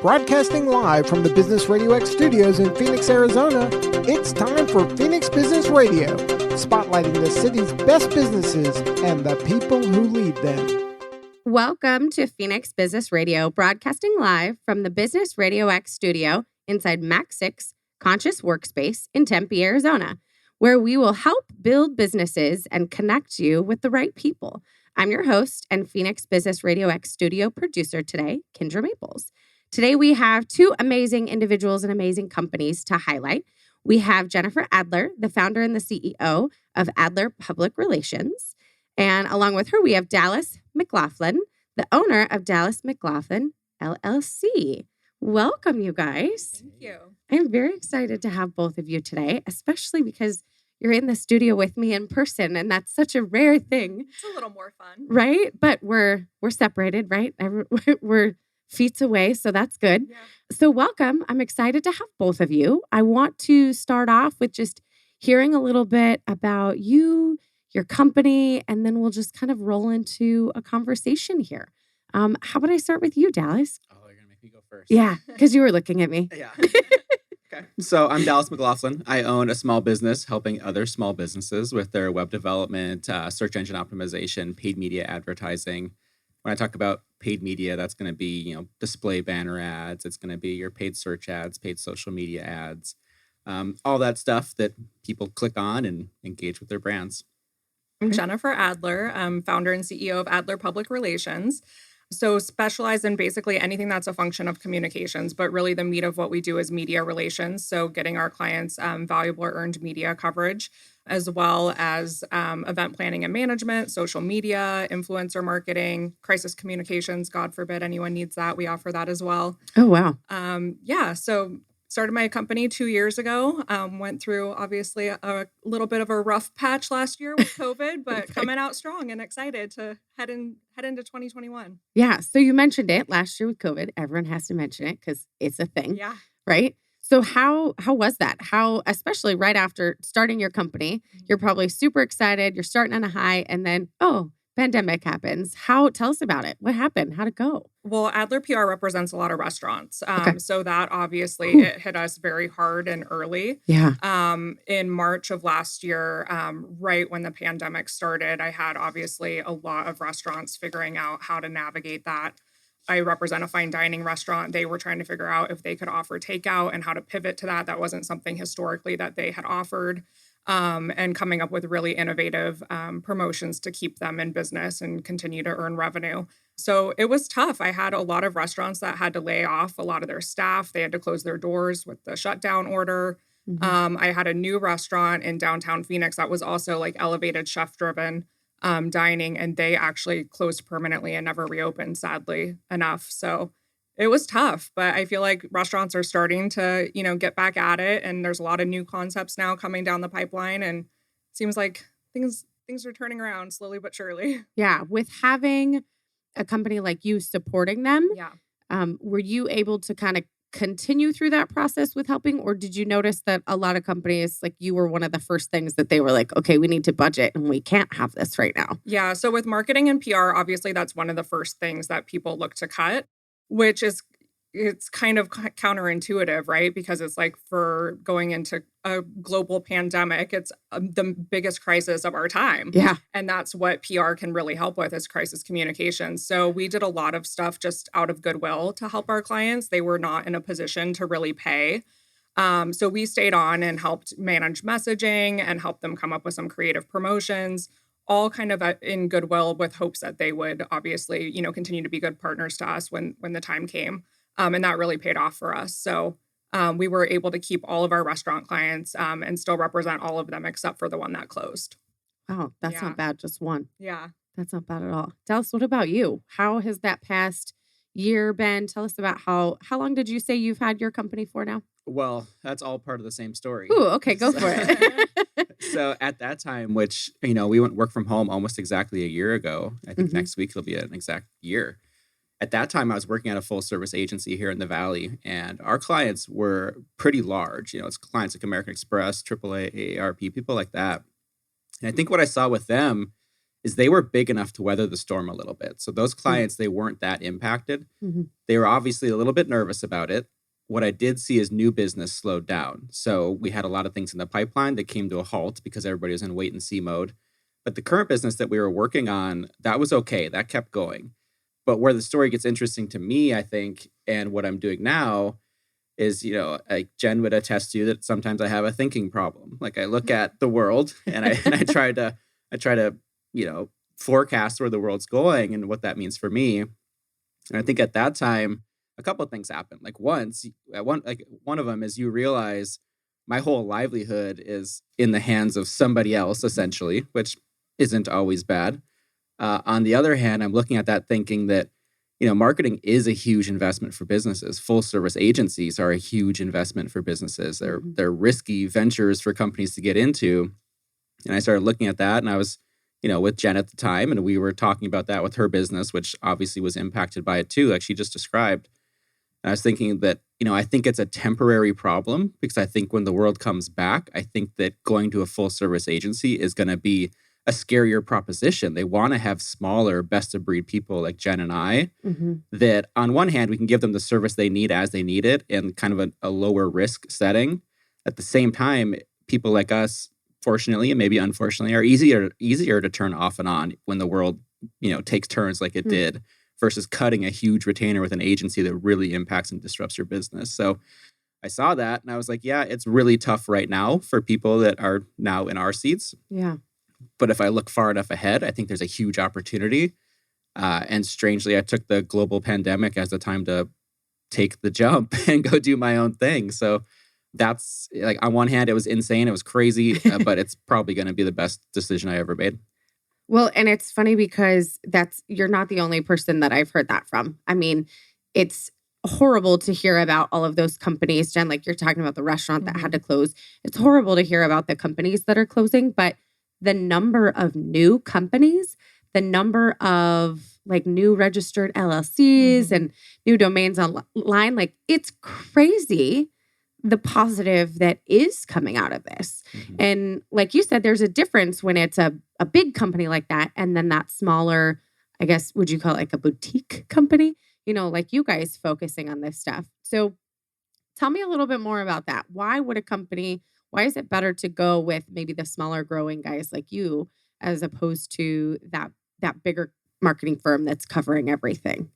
Broadcasting live from the Business RadioX studios in Phoenix, Arizona, it's time for Phoenix Business Radio, spotlighting the city's best businesses and the people who lead them. Welcome to Phoenix Business Radio, broadcasting live from the Business RadioX studio inside Mac 6 Conscious Workspace in Tempe, Arizona, where we will help build businesses and connect you with the right people. I'm your host and Phoenix Business RadioX studio producer today, Kendra Maples. Today, we have two amazing individuals and amazing companies to highlight. We have Jennifer Adler, the founder and the CEO of Adler Public Relations. And along with her, we have Dallas McLaughlin, the owner of Dallas McLaughlin, LLC. Welcome, you guys. Thank you. I'm very excited to have both of you today, especially because you're in the studio with me in person, and that's such a rare thing. It's a little more fun. Right? But we're separated, right? We're feet away, so that's good. Yeah. So welcome. I'm excited to have both of you. I want to start off with just hearing a little bit about you, your company, and then we'll just kind of roll into a conversation here. How about I start with you, Dallas? Oh, you're going to make me go first. Yeah, because you were looking at me. Yeah. Okay. So I'm Dallas McLaughlin. I own a small business helping other small businesses with their web development, search engine optimization, paid media advertising. When I talk about paid media, that's going to be, display banner ads. It's going to be your paid search ads, paid social media ads, all that stuff that people click on and engage with their brands. I'm Jennifer Adler. I'm founder and CEO of Adler Public Relations. So specialize in basically anything that's a function of communications, but really the meat of what we do is media relations. So getting our clients valuable or earned media coverage, as well as event planning and management, social media, influencer marketing, crisis communications. God forbid anyone needs that. We offer that as well. Oh, wow. So started my company 2 years ago. Went through, obviously, a little bit of a rough patch last year with COVID, but coming out strong and excited to head into 2021. Yeah. So you mentioned it last year with COVID. Everyone has to mention it because it's a thing. Yeah. Right? So how was that? How, especially right after starting your company, you're probably super excited. You're starting on a high, and then, pandemic happens. Tell us about it. What happened? How'd it go? Well, Adler PR represents a lot of restaurants. Okay. So that obviously it hit us very hard and early. Yeah. In March of last year, right when the pandemic started, I had obviously a lot of restaurants figuring out how to navigate that. I represent a fine dining restaurant. They were trying to figure out if they could offer takeout and how to pivot to that. That wasn't something historically that they had offered. And coming up with really innovative promotions to keep them in business and continue to earn revenue. So it was tough. I had a lot of restaurants that had to lay off a lot of their staff. They had to close their doors with the shutdown order. Mm-hmm. I had a new restaurant in downtown Phoenix that was also like elevated chef-driven dining, and they actually closed permanently and never reopened, sadly enough. So it was tough, but I feel like restaurants are starting to, get back at it. And there's a lot of new concepts now coming down the pipeline. And it seems like things are turning around slowly but surely. Yeah. With having a company like you supporting them, were you able to kind of continue through that process with helping? Or did you notice that a lot of companies, like you were one of the first things that they were like, okay, we need to budget and we can't have this right now? Yeah. So with marketing and PR, obviously that's one of the first things that people look to cut. Which is, it's kind of counterintuitive, right? Because it's like for going into a global pandemic, it's the biggest crisis of our time. Yeah. And that's what PR can really help with is crisis communications. So we did a lot of stuff just out of goodwill to help our clients. They were not in a position to really pay. So we stayed on and helped manage messaging and help them come up with some creative promotions, all kind of in goodwill with hopes that they would obviously, continue to be good partners to us when the time came. And that really paid off for us. So we were able to keep all of our restaurant clients and still represent all of them except for the one that closed. Oh, that's not bad. Just one. Yeah. That's not bad at all. Dallas, what about you? How has that past year been? Tell us about how long did you say you've had your company for now? Well, that's all part of the same story. Ooh, okay, go for it. So at that time, which, we went work from home almost exactly a year ago. I think next week it'll be an exact year. At that time, I was working at a full service agency here in the Valley, and our clients were pretty large. It's clients like American Express, AAA, AARP, people like that. And I think what I saw with them is they were big enough to weather the storm a little bit. So those clients, they weren't that impacted. They were obviously a little bit nervous about it. What I did see is new business slowed down. So we had a lot of things in the pipeline that came to a halt because everybody was in wait and see mode. But the current business that we were working on, that was okay. That kept going. But where the story gets interesting to me, I think, and what I'm doing now is, like Jen would attest to that sometimes I have a thinking problem. Like I look at the world and I try to, forecast where the world's going and what that means for me. And I think at that time, a couple of things happened. Like one of them is you realize my whole livelihood is in the hands of somebody else, essentially, which isn't always bad. On the other hand, I'm looking at that thinking that, marketing is a huge investment for businesses. Full service agencies are a huge investment for businesses. They're risky ventures for companies to get into. And I started looking at that, and I was, with Jen at the time, and we were talking about that with her business, which obviously was impacted by it too, like she just described. And I was thinking that, I think it's a temporary problem because I think when the world comes back, I think that going to a full service agency is going to be a scarier proposition. They want to have smaller, best of breed people like Jen and I, that on one hand, we can give them the service they need as they need it in kind of a lower risk setting. At the same time, people like us, fortunately and maybe unfortunately, are easier to turn off and on when the world, takes turns like it did, versus cutting a huge retainer with an agency that really impacts and disrupts your business. So I saw that and I was like, yeah, it's really tough right now for people that are now in our seats. Yeah. But if I look far enough ahead, I think there's a huge opportunity. And strangely, I took the global pandemic as the time to take the jump and go do my own thing. So that's like, on one hand, it was insane. It was crazy, but it's probably going to be the best decision I ever made. Well, and it's funny because you're not the only person that I've heard that from. I mean, it's horrible to hear about all of those companies, Jen, like you're talking about the restaurant that had to close. It's horrible to hear about the companies that are closing, but the number of new companies, the number of like new registered LLCs and new domains online, like it's crazy the positive that is coming out of this. And like you said, there's a difference when it's a big company like that and then that smaller, I guess, would you call it like a boutique company? Like you guys focusing on this stuff. So tell me a little bit more about that. Why is it better to go with maybe the smaller growing guys like you as opposed to that bigger marketing firm that's covering everything?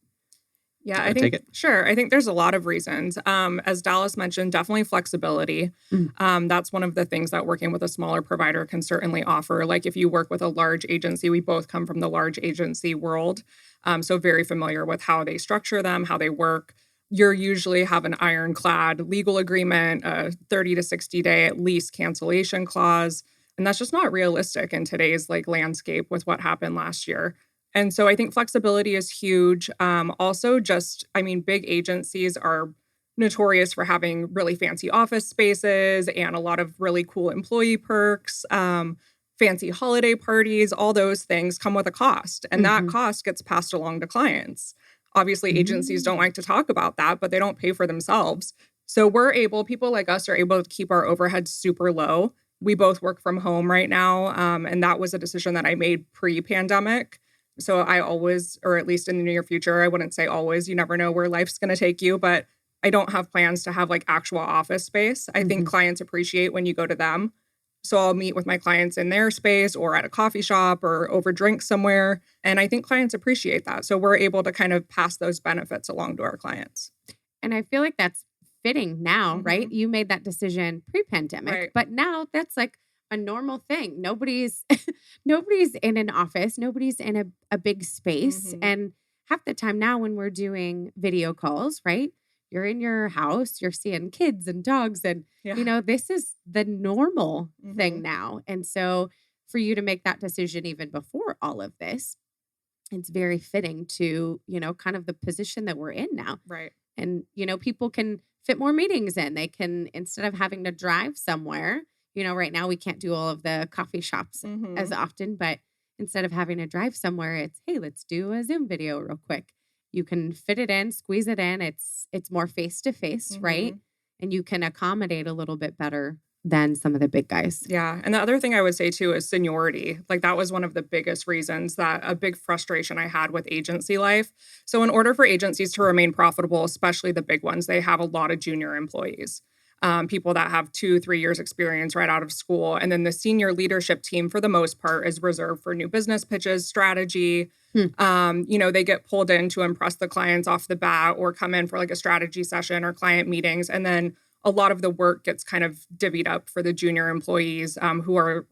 Yeah, I think there's a lot of reasons. As Dallas mentioned, definitely flexibility. That's one of the things that working with a smaller provider can certainly offer. Like if you work with a large agency, we both come from the large agency world. So very familiar with how they structure them, how they work. You usually have an ironclad legal agreement, a 30 to 60 day at least cancellation clause. And that's just not realistic in today's landscape with what happened last year. And so I think flexibility is huge. Also big agencies are notorious for having really fancy office spaces and a lot of really cool employee perks, fancy holiday parties, all those things come with a cost. And that cost gets passed along to clients. Obviously, agencies don't like to talk about that, but they don't pay for themselves. So people like us are able to keep our overhead super low. We both work from home right now. And that was a decision that I made pre-pandemic. So I always, or at least in the near future, I wouldn't say always, you never know where life's going to take you, but I don't have plans to have actual office space. I think clients appreciate when you go to them. So I'll meet with my clients in their space or at a coffee shop or over drinks somewhere. And I think clients appreciate that. So we're able to kind of pass those benefits along to our clients. And I feel like that's fitting now, right? You made that decision pre-pandemic, but now that's like a normal thing. Nobody's in an office. Nobody's in a big space. And half the time now when we're doing video calls, right? You're in your house, you're seeing kids and dogs and, this is the normal thing now. And so for you to make that decision even before all of this, it's very fitting to, kind of the position that we're in now. Right. And, people can fit more meetings in. They can, instead of having to drive somewhere, right now we can't do all of the coffee shops as often, but instead of having to drive somewhere, it's, hey, let's do a Zoom video real quick. You can fit it in, squeeze it in. It's more face to face, right? And you can accommodate a little bit better than some of the big guys. Yeah. And the other thing I would say too is seniority. Like that was one of the biggest reasons, that a big frustration I had with agency life. So in order for agencies to remain profitable, especially the big ones, they have a lot of junior employees. People that have 2-3 years experience right out of school. And then the senior leadership team, for the most part, is reserved for new business pitches, strategy. They get pulled in to impress the clients off the bat, or come in for like a strategy session or client meetings. And then a lot of the work gets kind of divvied up for the junior employees who are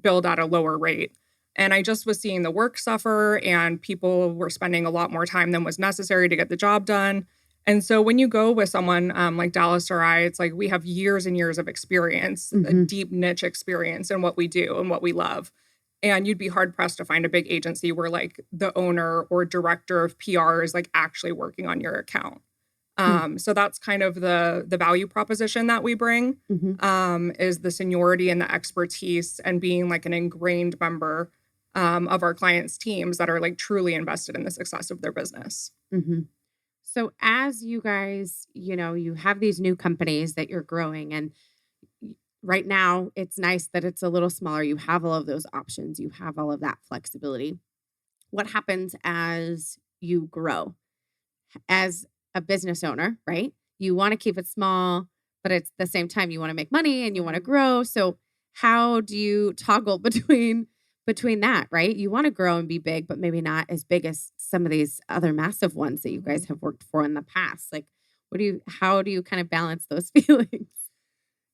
billed at a lower rate. And I just was seeing the work suffer, and people were spending a lot more time than was necessary to get the job done. And so when you go with someone like Dallas or I, it's like we have years and years of experience, a deep niche experience in what we do and what we love. And you'd be hard pressed to find a big agency where like the owner or director of PR is like actually working on your account. So that's kind of the value proposition that we bring, is the seniority and the expertise, and being like an ingrained member of our clients' teams that are like truly invested in the success of their business. So as you guys, you have these new companies that you're growing, and right now it's nice that it's a little smaller. You have all of those options. You have all of that flexibility. What happens as you grow? As a business owner, right? You want to keep it small, but at the same time, you want to make money and you want to grow. So how do you toggle between that, right? You want to grow and be big, but maybe not as big as some of these other massive ones that you guys have worked for in the past. Like, how do you kind of balance those feelings?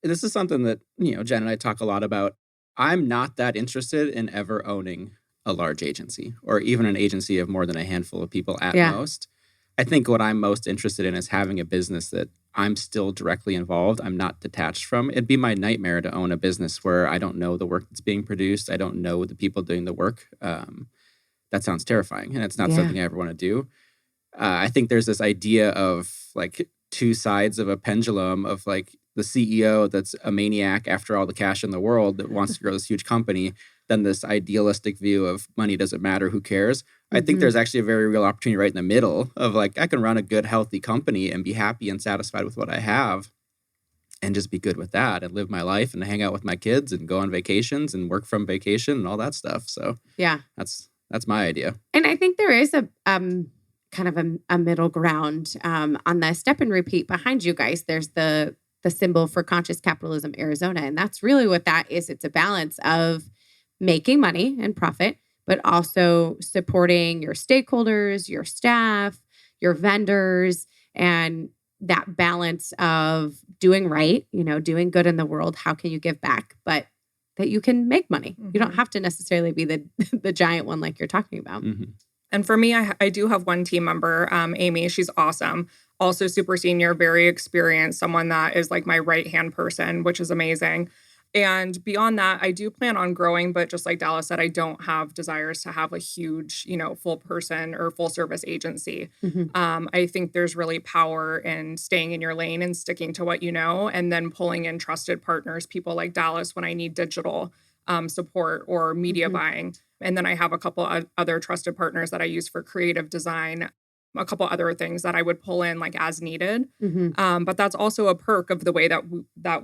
This is something that, Jen and I talk a lot about. I'm not that interested in ever owning a large agency, or even an agency of more than a handful of people at most. I think what I'm most interested in is having a business that I'm still directly involved. I'm not detached from. It'd be my nightmare to own a business where I don't know the work that's being produced. I don't know the people doing the work. That sounds terrifying, and it's not something I ever want to do. I think there's this idea of like two sides of a pendulum, of like the CEO that's a maniac after all the cash in the world that wants to grow this huge company, then this idealistic view of money doesn't matter, who cares? I think there's actually a very real opportunity right in the middle of like, I can run a good, healthy company and be happy and satisfied with what I have, and just be good with that, and live my life and hang out with my kids and go on vacations and work from vacation and all that stuff. So that's my idea. And I think there is a kind of a middle ground on the step and repeat behind you guys. There's the symbol for Conscious Capitalism Arizona. And that's really what that is. It's a balance of making money and profit, but also supporting your stakeholders, your staff, your vendors, and that balance of doing right, doing good in the world. How can you give back, but that you can make money? You don't have to necessarily be the giant one like you're talking about. And for me, I do have one team member, Amy. She's awesome. Also super senior, very experienced, someone that is like my right-hand person, which is amazing. And beyond that, I do plan on growing, but just like Dallas said, I don't have desires to have a huge, full person or full service agency. I think there's really power in staying in your lane and sticking to what you know, and then pulling in trusted partners, people like Dallas when I need digital support or media buying. And then I have a couple of other trusted partners that I use for creative design, a couple other things that I would pull in like as needed. But that's also a perk of the way that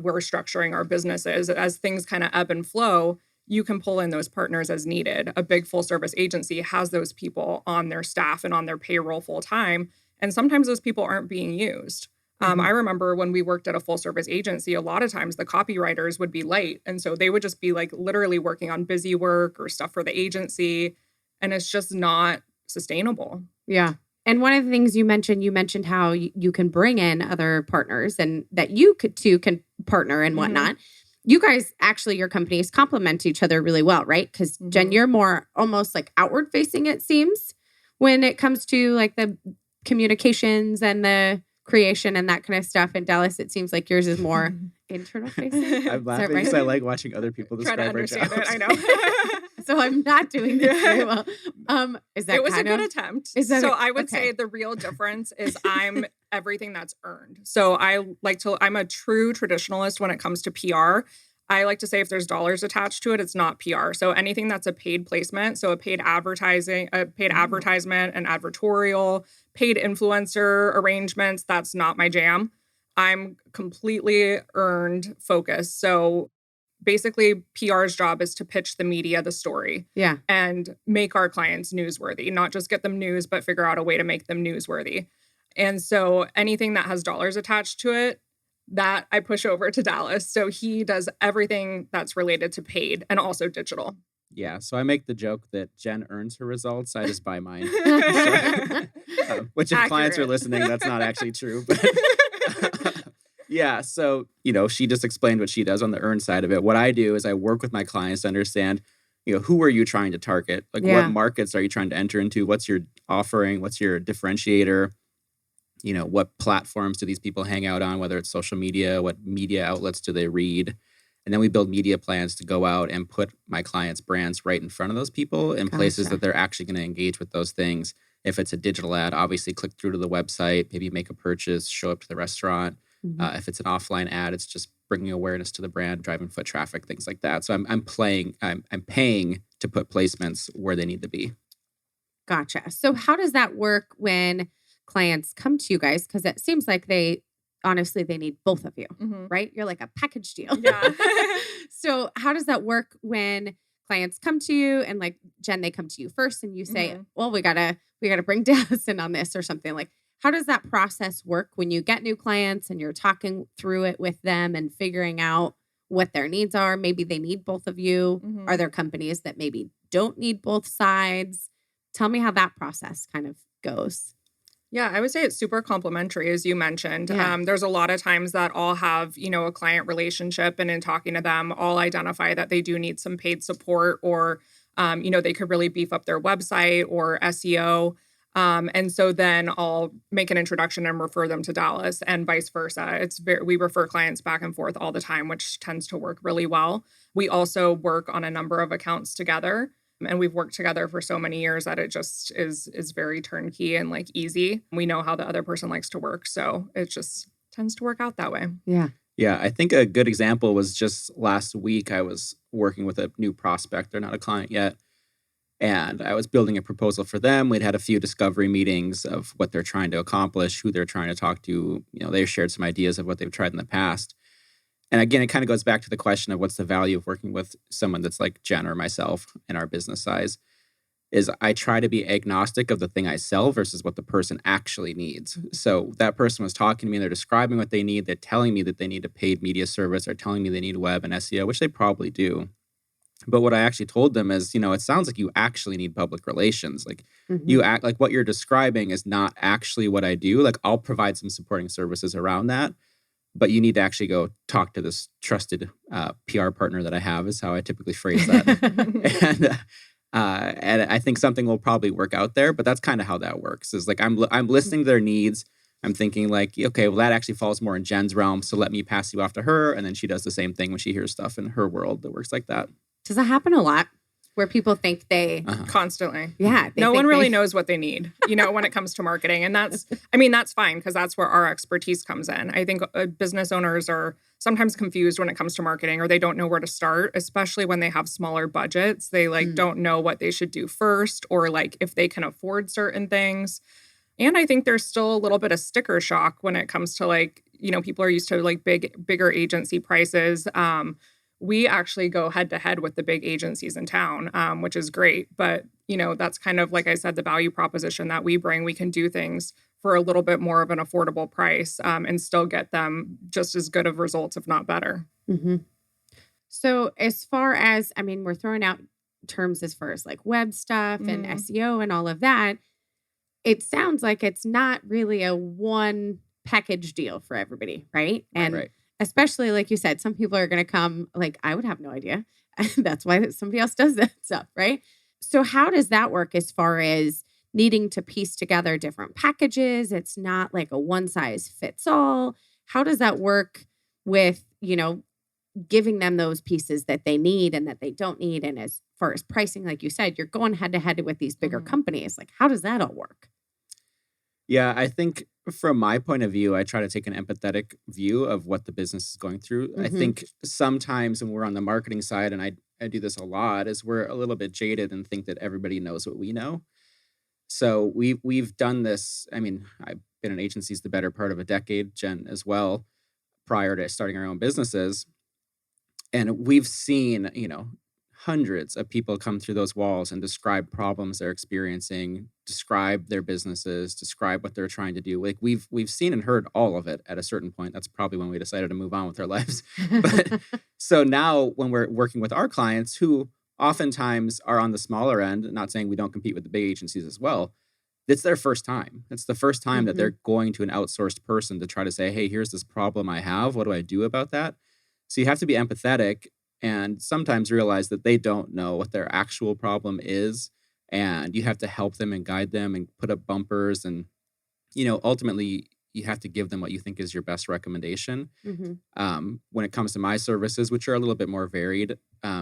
we're structuring our businesses. As things kind of ebb and flow, you can pull in those partners as needed. A big full service agency has those people on their staff and on their payroll full time. And sometimes those people aren't being used. I remember when we worked at a full service agency, a lot of times the copywriters would be late. And so they would just be like literally working on busy work or stuff for the agency. And it's just not sustainable. Yeah. And one of the things you mentioned how you can bring in other partners, and that you can partner and whatnot. You guys, actually, your companies complement each other really well, right? Because Jen, you're more almost like outward facing, it seems, when it comes to like the communications and the creation and that kind of stuff. And Dallas, it seems like yours is more internal facing. I'm laughing because I like watching other people describe Try to understand our jobs. it. I know. So I'm not doing this very well. Is that it was a good attempt. I would say the real difference is I'm everything that's earned. So I'm a true traditionalist when it comes to PR. I like to say if there's dollars attached to it, it's not PR. So anything that's a paid placement, so a paid advertisement, an advertorial, paid influencer arrangements, that's not my jam. I'm completely earned focused. So basically, PR's job is to pitch the media the story. Yeah. And make our clients newsworthy, not just get them news, but figure out a way to make them newsworthy. And so anything that has dollars attached to it, that I push over to Dallas. So he does everything that's related to paid and also digital. Yeah, so I make the joke that Jen earns her results. I just buy mine. Which if clients are Accurate. listening, that's not actually true. But yeah, so, she just explained what she does on the earn side of it. What I do is I work with my clients to understand, who are you trying to target? Like, Yeah. what markets are you trying to enter into? What's your offering? What's your differentiator? What platforms do these people hang out on, whether it's social media, what media outlets do they read? And then we build media plans to go out and put my clients' brands right in front of those people in places Gotcha. that they're actually going to engage with those things. If it's a digital ad, obviously click through to the website, maybe make a purchase, show up to the restaurant. Mhm. If it's an offline ad, it's just bringing awareness to the brand, driving foot traffic, things like that. So I'm paying to put placements where they need to be. Gotcha. So how does that work when clients come to you guys? Because it seems like honestly, they need both of you, Mhm. right? You're like a package deal. Yeah. So how does that work when clients come to you and like Jen, they come to you first and you say, Mhm. well, we gotta bring Dallas in on this or something. Like, how does that process work when you get new clients and you're talking through it with them and figuring out what their needs are? Maybe they need both of you. Mhm. Are there companies that maybe don't need both sides? Tell me how that process kind of goes. Yeah, I would say it's super complementary, as you mentioned. Yeah. There's a lot of times that all have, a client relationship, and in talking to them, all identify that they do need some paid support, or, they could really beef up their website or SEO. And so then I'll make an introduction and refer them to Dallas, and vice versa. We refer clients back and forth all the time, which tends to work really well. We also work on a number of accounts together. And we've worked together for so many years that it just is very turnkey and like easy. We know how the other person likes to work. So it just tends to work out that way. Yeah. Yeah, I think a good example was just last week. I was working with a new prospect. They're not a client yet. And I was building a proposal for them. We'd had a few discovery meetings of what they're trying to accomplish, who they're trying to talk to. They shared some ideas of what they've tried in the past. And again, it kind of goes back to the question of what's the value of working with someone that's like Jen or myself in our business size. Is I try to be agnostic of the thing I sell versus what the person actually needs. So that person was talking to me, they're describing what they need. They're telling me that they need a paid media service. They're telling me they need web and SEO, which they probably do. But what I actually told them is, it sounds like you actually need public relations. Like Mhm. you act like what you're describing is not actually what I do. Like I'll provide some supporting services around that. But you need to actually go talk to this trusted PR partner that I have, is how I typically phrase that. And I think something will probably work out there. But that's kind of how that works. Is like I'm listening to their needs. I'm thinking like, okay, well, that actually falls more in Jen's realm. So let me pass you off to her. And then she does the same thing when she hears stuff in her world that works like that. Does that happen a lot where people think they, Constantly. yeah. No one really knows what they need, when it comes to marketing. And that's fine, because that's where our expertise comes in. I think business owners are sometimes confused when it comes to marketing, or they don't know where to start, especially when they have smaller budgets. They don't know what they should do first, or like if they can afford certain things. And I think there's still a little bit of sticker shock when it comes to like, people are used to like bigger agency prices. We actually go head to head with the big agencies in town, which is great. But, that's kind of, like I said, the value proposition that we bring. We can do things for a little bit more of an affordable price and still get them just as good of results, if not better. Mm-hmm. So as far as, we're throwing out terms as far as like web stuff and SEO and all of that. It sounds like it's not really a one package deal for everybody, right? And Right. especially like you said, some people are going to come like, I would have no idea. That's why somebody else does that stuff, right? So how does that work as far as needing to piece together different packages? It's not like a one size fits all. How does that work with, giving them those pieces that they need and that they don't need? And as far as pricing, like you said, you're going head to head with these bigger companies. Like, how does that all work? Yeah, I think from my point of view, I try to take an empathetic view of what the business is going through. I think sometimes when we're on the marketing side, and I do this a lot, is we're a little bit jaded and think that everybody knows what we know. So we've done this. I been in agencies the better part of a decade, Jen as well, prior to starting our own businesses. And we've seen, hundreds of people come through those walls and describe problems they're experiencing, describe their businesses, describe what they're trying to do. Like we've seen and heard all of it at a certain point. That's probably when we decided to move on with our lives. But so now when we're working with our clients who oftentimes are on the smaller end, not saying we don't compete with the big agencies as well, it's their first time. It's the first time that they're going to an outsourced person to try to say, hey, here's this problem I have. What do I do about that? So you have to be empathetic and sometimes realize that they don't know what their actual problem is. And you have to help them and guide them and put up bumpers. And, ultimately, you have to give them what you think is your best recommendation. When it comes to my services, which are a little bit more varied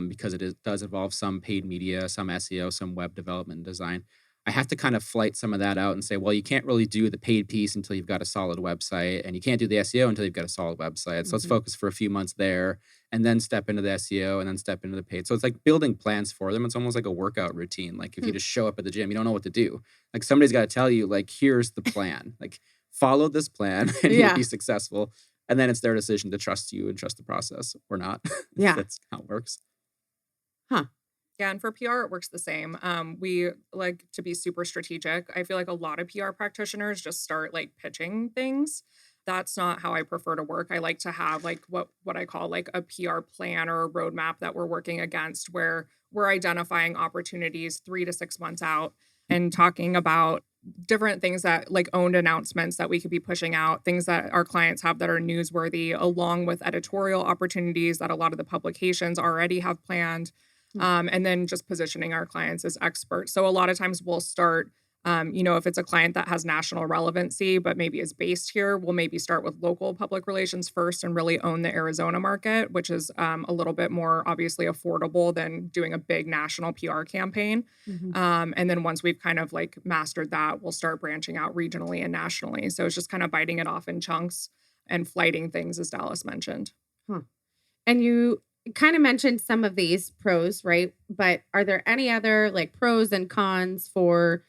because does involve some paid media, some SEO, some web development and design, I have to kind of flight some of that out and say, well, you can't really do the paid piece until you've got a solid website, and you can't do the SEO until you've got a solid website. So let's focus for a few months there and then step into the SEO and then step into the paid. So it's like building plans for them. It's almost like a workout routine. Like if you just show up at the gym, you don't know what to do. Like somebody's got to tell you, like, here's the plan. Like follow this plan and you'll be successful. And then it's their decision to trust you and trust the process or not. Yeah. That's how it works. Huh. Yeah, and for PR, it works the same. We like to be super strategic. I feel like a lot of PR practitioners just start like pitching things. That's not how I prefer to work. I like to have like what I call like a PR plan or a roadmap that we're working against, where we're identifying opportunities 3 to 6 months out and talking about different things that like owned announcements that we could be pushing out, things that our clients have that are newsworthy, along with editorial opportunities that a lot of the publications already have planned. And then just positioning our clients as experts. So a lot of times we'll start, if it's a client that has national relevancy, but maybe is based here, we'll maybe start with local public relations first and really own the Arizona market, which is a little bit more obviously affordable than doing a big national PR campaign. And then once we've kind of like mastered that, we'll start branching out regionally and nationally. So it's just kind of biting it off in chunks and flighting things, as Dallas mentioned. And you kind of mentioned some of these pros, right? But are there any other like pros and cons for,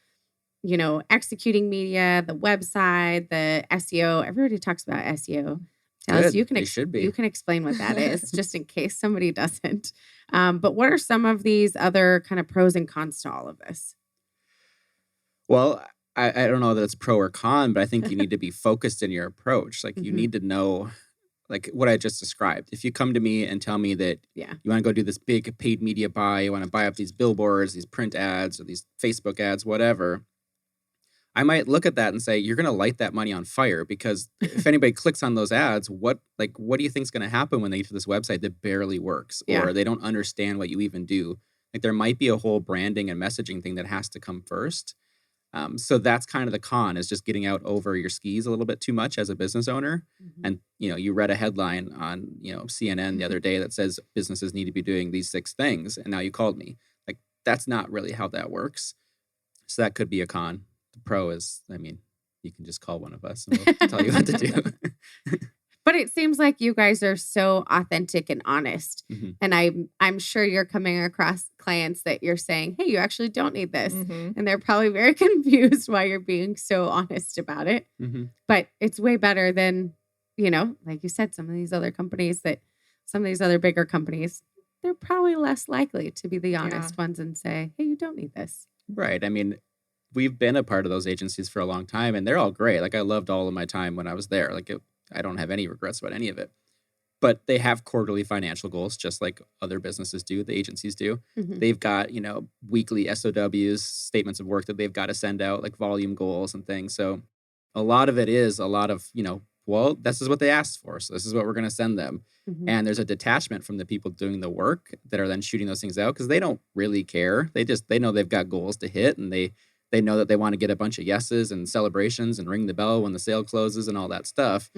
executing media, the website, the SEO? Everybody talks about SEO. Dallas, you can explain what that is, just in case somebody doesn't. But what are some of these other kind of pros and cons to all of this? Well, I don't know that it's pro or con, but I think you need to be focused in your approach. Like you need to know, like what I just described. If you come to me and tell me that you want to go do this big paid media buy, you want to buy up these billboards, these print ads, or these Facebook ads, whatever, I might look at that and say, you're going to light that money on fire, because if anybody clicks on those ads, what do you think is going to happen when they get to this website that barely works, or they don't understand what you even do? Like there might be a whole branding and messaging thing that has to come first. So that's kind of the con, is just getting out over your skis a little bit too much as a business owner. And, you read a headline on, CNN the other day that says businesses need to be doing these 6 things. And now you called me. Like, that's not really how that works. So that could be a con. The pro is, you can just call one of us and we'll tell you what to do. But it seems like you guys are so authentic and honest. And I'm sure you're coming across clients that you're saying, hey, you actually don't need this. And they're probably very confused why you're being so honest about it. But it's way better than, like you said, some of these other bigger companies, they're probably less likely to be the honest ones and say, hey, you don't need this. Right. We've been a part of those agencies for a long time, and they're all great. Like I loved all of my time when I was there. I don't have any regrets about any of it. But they have quarterly financial goals, just like other businesses do, the agencies do. They've got, weekly SOWs, statements of work that they've got to send out, like volume goals and things. So a lot of it is a lot of, well, this is what they asked for, so this is what we're going to send them. And there's a detachment from the people doing the work that are then shooting those things out, because they don't really care. They know they've got goals to hit, and they know that they want to get a bunch of yeses and celebrations and ring the bell when the sale closes and all that stuff.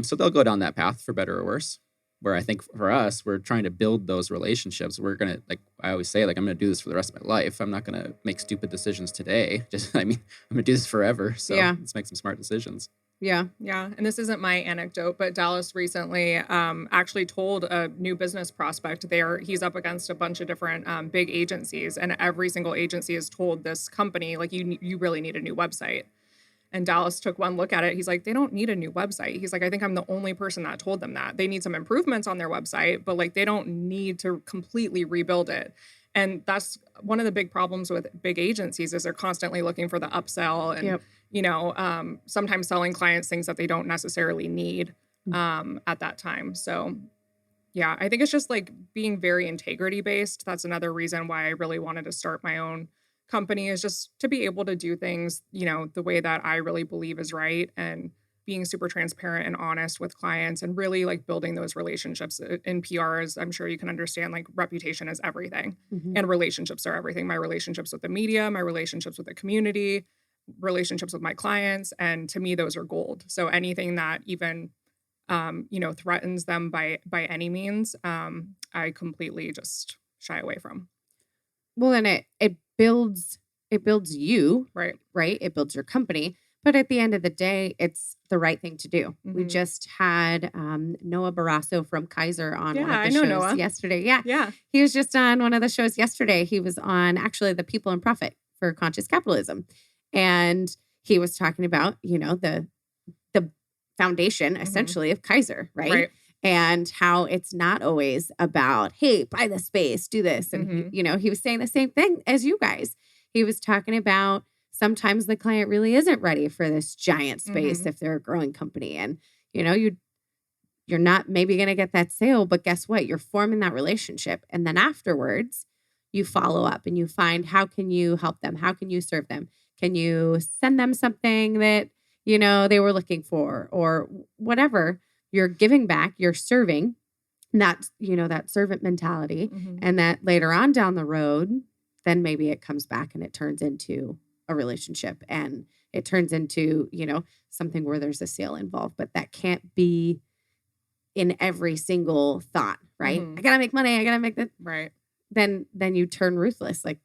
So they'll go down that path for better or worse, where I think for us, we're trying to build those relationships. We're going to, like I always say, like, I'm going to do this for the rest of my life. I'm not going to make stupid decisions today. I'm going to do this forever. So let's make some smart decisions. Yeah. And this isn't my anecdote, but Dallas recently actually told a new business prospect there. He's up against a bunch of different big agencies, and every single agency has told this company, like, you really need a new website. And Dallas took one look at it. He's like, they don't need a new website. He's like, I think I'm the only person that told them that. They need some improvements on their website, but like they don't need to completely rebuild it. And that's one of the big problems with big agencies is they're constantly looking for the upsell and, sometimes selling clients things that they don't necessarily need at that time. So yeah, I think it's just like being very integrity based. That's another reason why I really wanted to start my own company, is just to be able to do things, the way that I really believe is right, and being super transparent and honest with clients, and really like building those relationships in PR. As I'm sure you can understand, like reputation is everything and relationships are everything. My relationships with the media, my relationships with the community, relationships with my clients. And to me, those are gold. So anything that even threatens them by any means, I completely just shy away from. Well, and it builds you, Right. It builds your company. But at the end of the day, it's the right thing to do. We Mhm. just had Noah Barrasso from Kaiser on one of the I know shows Noah. yesterday. Yeah. Yeah. He was just on one of the shows yesterday. He was on actually the People and Profit for Conscious Capitalism. And he was talking about, the foundation essentially of Kaiser, right? And how it's not always about, hey, buy the space, do this. And, he was saying the same thing as you guys. He was talking about sometimes the client really isn't ready for this giant space if they're a growing company. And, you're not maybe going to get that sale, but guess what? You're forming that relationship. And then afterwards, you follow up and you find, how can you help them? How can you serve them? Can you send them something that, they were looking for, or whatever? You're giving back, you're serving, that, that servant mentality. And that later on down the road, then maybe it comes back and it turns into a relationship, and it turns into, something where there's a sale involved. But that can't be in every single thought, right? I gotta make money. I gotta make that. Right. Then you turn ruthless. Like,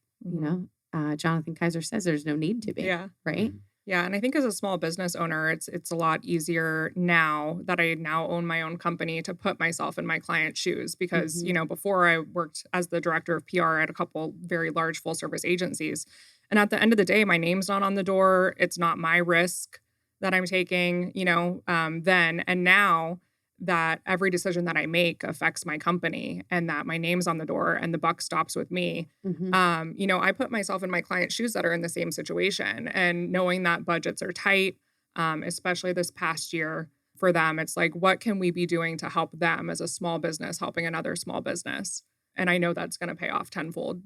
Jonathan Kaiser says there's no need to be. Yeah. Right. Yeah. And I think as a small business owner, it's a lot easier now that I now own my own company to put myself in my client's shoes, because, before I worked as the director of PR at a couple very large full service agencies. And at the end of the day, my name's not on the door. It's not my risk that I'm taking, then. And now that every decision that I make affects my company, and that my name's on the door and the buck stops with me. I put myself in my client's shoes that are in the same situation, and knowing that budgets are tight, especially this past year for them, it's like, what can we be doing to help them as a small business helping another small business? And I know that's going to pay off tenfold,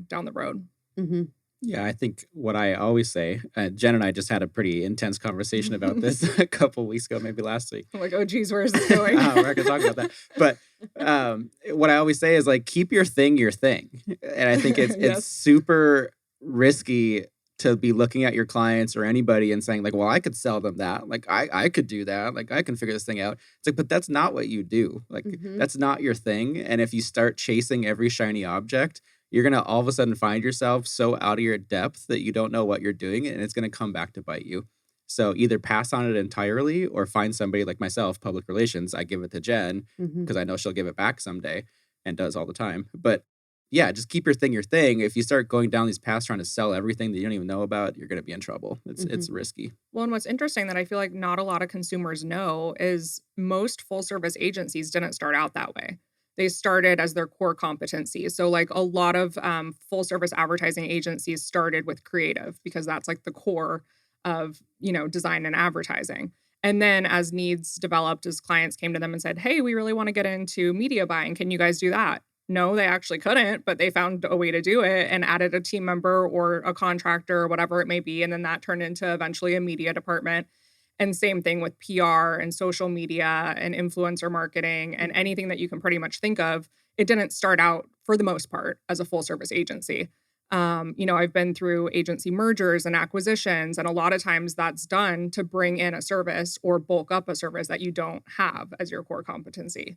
down the road. Yeah, I think what I always say, Jen and I just had a pretty intense conversation about this a couple weeks ago, maybe last week. I'm like, oh, geez, where's this going? We're not going to talk about that. But what I always say is, like, keep your thing your thing. And I think it's super risky to be looking at your clients or anybody and saying, like, well, I could sell them that. Like, I could do that. Like, I can figure this thing out. It's like, but that's not what you do. Like, that's not your thing. And if you start chasing every shiny object, you're going to all of a sudden find yourself so out of your depth that you don't know what you're doing, and it's going to come back to bite you. So either pass on it entirely or find somebody like myself, public relations. I give it to Jen because I know she'll give it back someday, and does all the time. But yeah, just keep your thing your thing. If you start going down these paths trying to sell everything that you don't even know about, you're going to be in trouble. It's risky. Well, and what's interesting that I feel like not a lot of consumers know is most full service agencies didn't start out that way. They started as their core competency. So like a lot of full service advertising agencies started with creative, because that's like the core of, design and advertising. And then as needs developed, as clients came to them and said, hey, we really want to get into media buying. Can you guys do that? No, they actually couldn't, but they found a way to do it and added a team member or a contractor or whatever it may be. And then that turned into eventually a media department. And same thing with PR and social media and influencer marketing and anything that you can pretty much think of. It didn't start out, for the most part, as a full service agency. I've been through agency mergers and acquisitions, and a lot of times that's done to bring in a service or bulk up a service that you don't have as your core competency.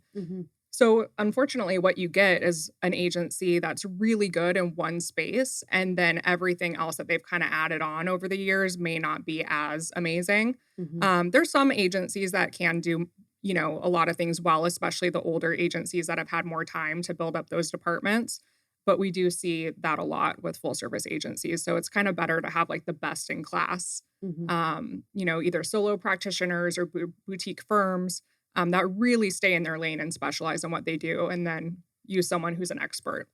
So unfortunately, what you get is an agency that's really good in one space, and then everything else that they've kind of added on over the years may not be as amazing. There's some agencies that can do, a lot of things well, especially the older agencies that have had more time to build up those departments. but we do see that a lot with full service agencies. So it's kind of better to have like the best in class, either solo practitioners or boutique firms that really stay in their lane and specialize in what they do, and then use someone who's an expert.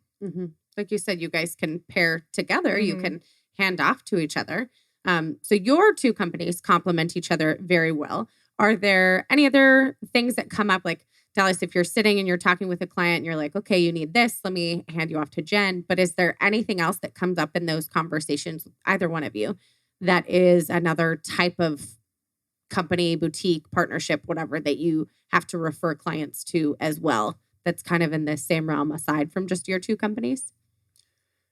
Like you said, you guys can pair together. You can hand off to each other. So your two companies complement each other very well. Are there any other things that come up? Like, Dallas, if you're sitting and you're talking with a client and you're like, okay, you need this, let me hand you off to Jen. But is there anything else that comes up in those conversations, either one of you, that is another type of company, boutique, partnership, whatever, that you have to refer clients to as well, that's kind of in the same realm aside from just your two companies?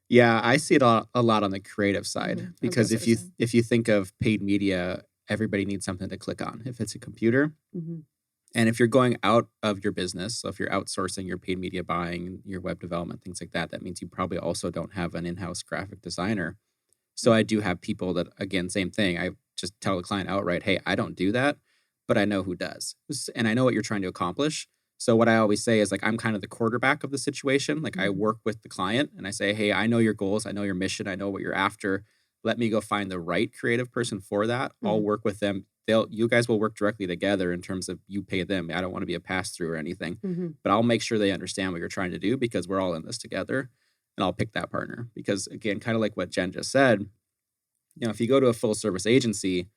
Yeah, I see it a lot on the creative side, because if you think of paid media, everybody needs something to click on. If it's a computer, and if you're going out of your business, so if you're outsourcing your paid media buying, your web development, things like that, that means you probably also don't have an in-house graphic designer. So I do have people that, again, same thing. I just tell the client outright, hey, I don't do that, but I know who does. And I know what you're trying to accomplish. So what I always say is, like, I'm kind of the quarterback of the situation. Like, I work with the client and I say, hey, I know your goals. I know your mission. I know what you're after. Let me go find the right creative person for that. I'll work with them. You guys will work directly together in terms of you pay them. I don't want to be a pass-through or anything, but I'll make sure they understand what you're trying to do, because we're all in this together, and I'll pick that partner. Because again, kind of like what Jen just said, if you go to a full service agency,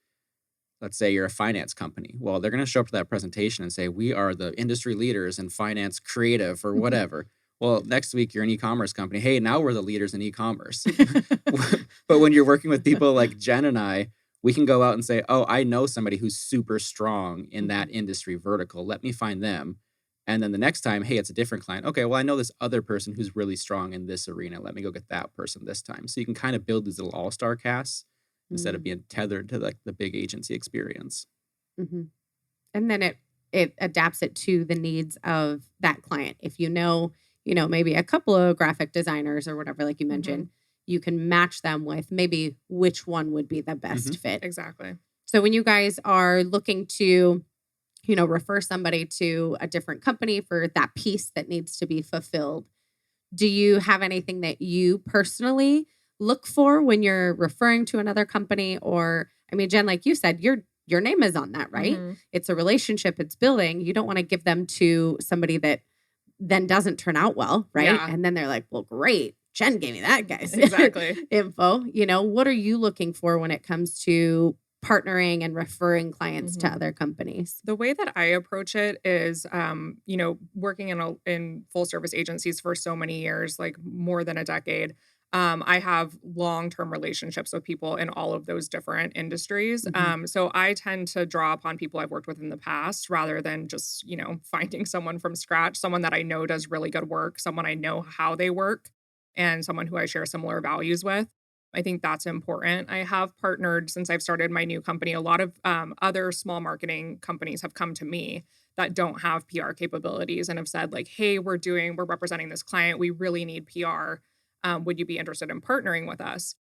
let's say you're a finance company, well, they're going to show up to that presentation and say, we are the industry leaders in finance creative or whatever. Well, next week you're an e-commerce company. Hey, now we're the leaders in e-commerce. But when you're working with people like Jen and I, we can go out and say, oh, I know somebody who's super strong in that industry vertical. Let me find them. And then the next time, hey, it's a different client. Okay, well, I know this other person who's really strong in this arena. Let me go get that person this time. So you can kind of build these little all-star casts instead of being tethered to like the big agency experience. And then it adapts it to the needs of that client. If you know, maybe a couple of graphic designers or whatever, like you mentioned, you can match them with maybe which one would be the best fit. Exactly. So when you guys are looking to, refer somebody to a different company for that piece that needs to be fulfilled, do you have anything that you personally look for when you're referring to another company? Or, I mean, Jen, like you said, your name is on that, right? It's a relationship, it's building. You don't want to give them to somebody that then doesn't turn out well, right? Yeah. And then they're like, well, great, Jen gave me that guy's info. What are you looking for when it comes to partnering and referring clients to other companies? The way that I approach it is, working in full service agencies for so many years, like more than a decade. I have long-term relationships with people in all of those different industries. So I tend to draw upon people I've worked with in the past rather than just, finding someone from scratch, someone that I know does really good work, someone I know how they work, and someone who I share similar values with. I think that's important. I have partnered since I've started my new company. A lot of other small marketing companies have come to me that don't have PR capabilities and have said, like, hey, we're representing this client. We really need PR. Would you be interested in partnering with us?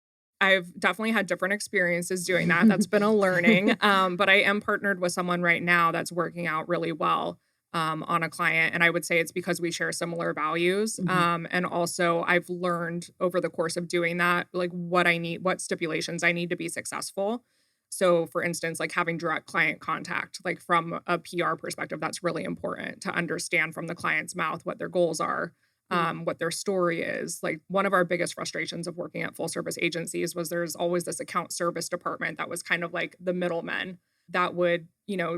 I've definitely had different experiences doing that. That's been a learning. But I am partnered with someone right now that's working out really well on a client. And I would say it's because we share similar values. And also I've learned over the course of doing that, like what stipulations I need to be successful. So for instance, like having direct client contact, like from a PR perspective, that's really important to understand from the client's mouth what their goals are. What their story is. Like one of our biggest frustrations of working at full service agencies was there's always this account service department that was kind of like the middlemen that would,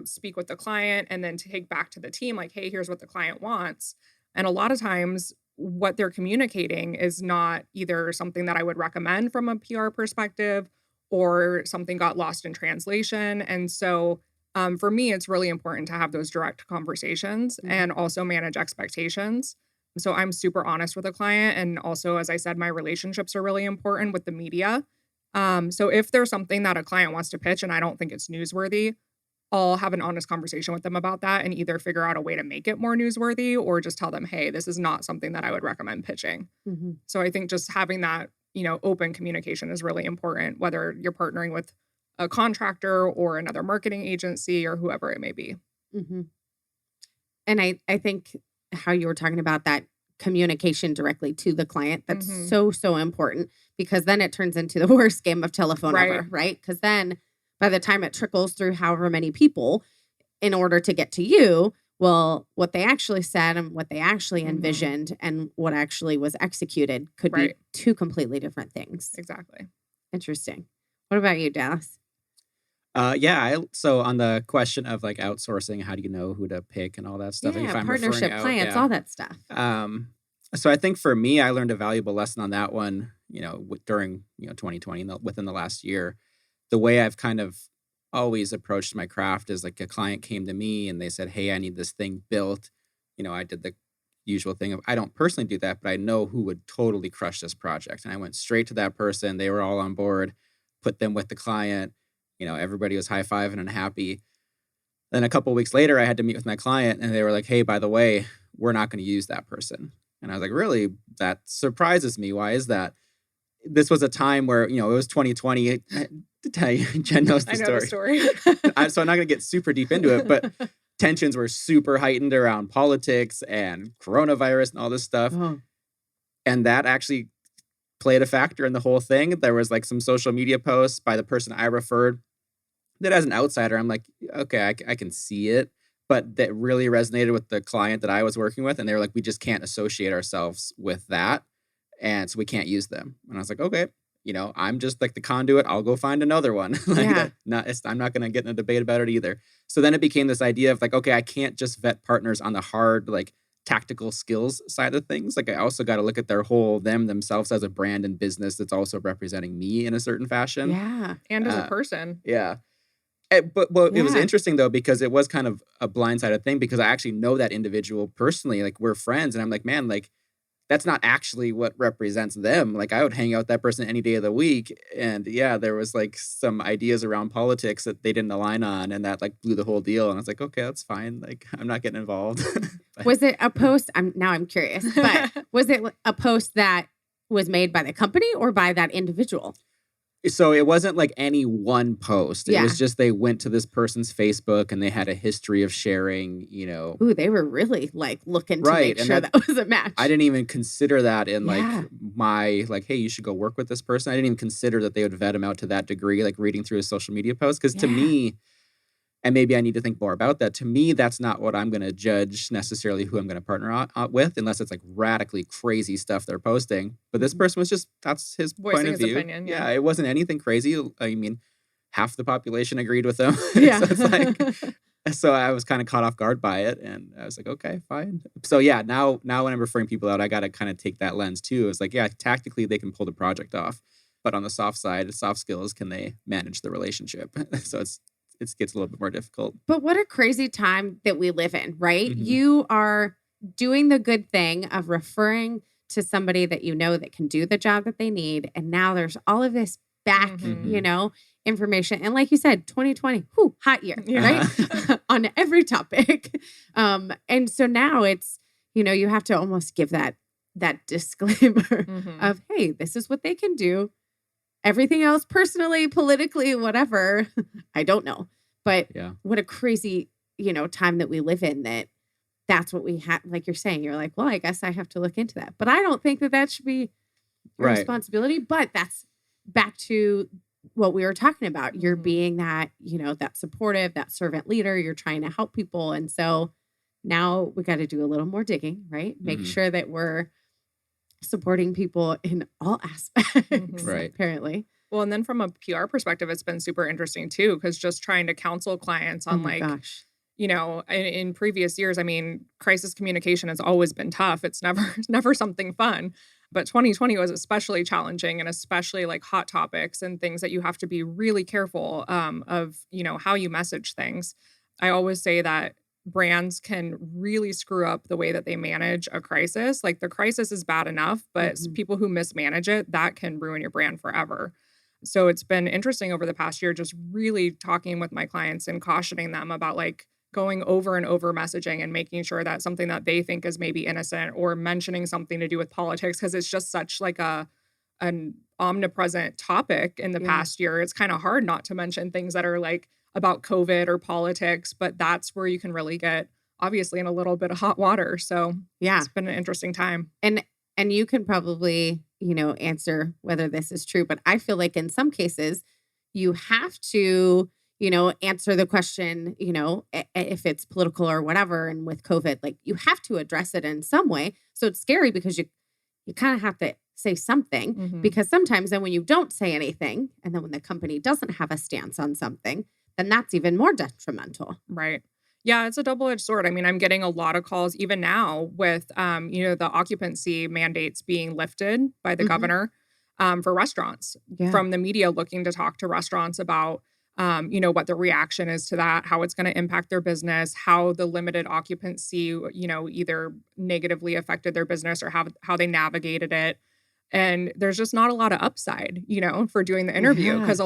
speak with the client and then take back to the team like, hey, here's what the client wants. And a lot of times what they're communicating is not either something that I would recommend from a PR perspective or something got lost in translation. And so for me, it's really important to have those direct conversations and also manage expectations. So I'm super honest with a client. And also, as I said, my relationships are really important with the media. So if there's something that a client wants to pitch and I don't think it's newsworthy, I'll have an honest conversation with them about that and either figure out a way to make it more newsworthy or just tell them, hey, this is not something that I would recommend pitching. So I think just having that, open communication is really important, whether you're partnering with a contractor or another marketing agency or whoever it may be. And I think how you were talking about that communication directly to the client. That's so important, because then it turns into the worst game of telephone ever, right? Because then by the time it trickles through however many people in order to get to you, well, what they actually said and what they actually envisioned and what actually was executed could be two completely different things. Exactly. Interesting. What about you, Dallas? So on the question of like outsourcing, how do you know who to pick and all that stuff? Yeah, if I'm partnership, clients, all that stuff. So I think for me, I learned a valuable lesson on that one, during, 2020, within the last year. The way I've kind of always approached my craft is like a client came to me and they said, hey, I need this thing built. I did the usual thing of, I don't personally do that, but I know who would totally crush this project. And I went straight to that person. They were all on board, put them with the client. Everybody was high-fiving and happy. Then a couple of weeks later, I had to meet with my client and they were like, hey, by the way, we're not going to use that person. And I was like, really? That surprises me. Why is that? This was a time where, it was 2020. Jen knows the story. I know the story. So I'm not going to get super deep into it, but tensions were super heightened around politics and coronavirus and all this stuff. Oh. And that actually played a factor in the whole thing. There was like some social media posts by the person I referred that as an outsider, I'm like, okay, I can see it. But that really resonated with the client that I was working with. And they were like, we just can't associate ourselves with that. And so we can't use them. And I was like, okay, I'm just like the conduit. I'll go find another one. I'm not going to get in a debate about it either. So then it became this idea of like, okay, I can't just vet partners on the hard, like tactical skills side of things. Like I also got to look at their whole, themselves as a brand and business that's also representing me in a certain fashion. Yeah. And as a person. Yeah. But it was interesting though, because it was kind of a blindsided thing because I actually know that individual personally, like we're friends. And I'm like, man, like that's not actually what represents them. Like I would hang out with that person any day of the week. And yeah, there was like some ideas around politics that they didn't align on and that like blew the whole deal. And I was like, okay, that's fine. Like I'm not getting involved. Was it a post? I'm curious, but was it a post that was made by the company or by that individual? So it wasn't like any one post. It was just they went to this person's Facebook and they had a history of sharing, Ooh, they were really like looking to make sure that was a match. I didn't even consider that in like my like, hey, you should go work with this person. I didn't even consider that they would vet him out to that degree, like reading through his social media posts. Because to me, and maybe I need to think more about that. To me, that's not what I'm going to judge necessarily who I'm going to partner with, unless it's like radically crazy stuff they're posting. But this person was just, that's his point of view. Opinion, yeah, it wasn't anything crazy. I mean, half the population agreed with him. Yeah. So it's like, so I was kind of caught off guard by it. And I was like, okay, fine. So yeah, now when I'm referring people out, I got to kind of take that lens too. It's like, yeah, tactically they can pull the project off. But on the soft side, soft skills, can they manage the relationship? So it gets a little bit more difficult. But what a crazy time that we live in, right? Mm-hmm. You are doing the good thing of referring to somebody that that can do the job that they need. And now there's all of this back, information. And like you said, 2020, hot year, right? On every topic. And so now it's, you have to almost give that disclaimer of, hey, this is what they can do. Everything else, personally, politically, whatever, I don't know. But what a crazy, time that we live in that's what we have. Like you're saying, you're like, well, I guess I have to look into that. But I don't think that should be a responsibility. But that's back to what we were talking about. You're being that, that supportive, that servant leader. You're trying to help people. And so now we got to do a little more digging, right? Make sure that we're supporting people in all aspects, apparently. Well, and then from a PR perspective, it's been super interesting too, because just trying to counsel clients on in previous years, I mean, crisis communication has always been tough. It's never something fun. But 2020 was especially challenging, and especially like hot topics and things that you have to be really careful of, how you message things. I always say that brands can really screw up the way that they manage a crisis. Like the crisis is bad enough, but people who mismanage it, that can ruin your brand forever. So it's been interesting over the past year, just really talking with my clients and cautioning them about like going over and over messaging and making sure that something that they think is maybe innocent or mentioning something to do with politics, because it's just such like an omnipresent topic in the past year. It's kind of hard not to mention things that are like about COVID or politics, but that's where you can really get obviously in a little bit of hot water. So Yeah. it's been an interesting time. And you can probably, answer whether this is true, but I feel like in some cases you have to, answer the question, if it's political or whatever. And with COVID, like you have to address it in some way. So it's scary because you kind of have to say something because sometimes then when you don't say anything and then when the company doesn't have a stance on something, then that's even more detrimental. Right. Yeah, it's a double-edged sword. I mean, I'm getting a lot of calls even now with, the occupancy mandates being lifted by the governor for restaurants from the media looking to talk to restaurants about, what the reaction is to that, how it's going to impact their business, how the limited occupancy, either negatively affected their business or how they navigated it. And there's just not a lot of upside, for doing the interview because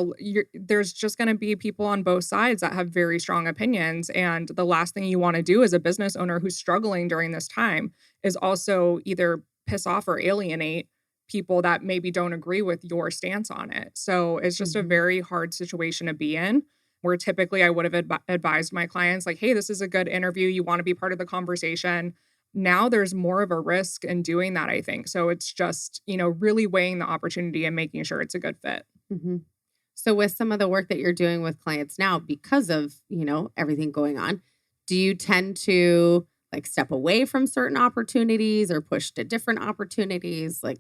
there's just going to be people on both sides that have very strong opinions. And the last thing you want to do as a business owner who's struggling during this time is also either piss off or alienate people that maybe don't agree with your stance on it. So it's just a very hard situation to be in where typically I would have advised my clients like, hey, this is a good interview. You want to be part of the conversation. Now there's more of a risk in doing that, I think. So it's just, really weighing the opportunity and making sure it's a good fit. So with some of the work that you're doing with clients now, because of, everything going on, do you tend to like step away from certain opportunities or push to different opportunities? Like,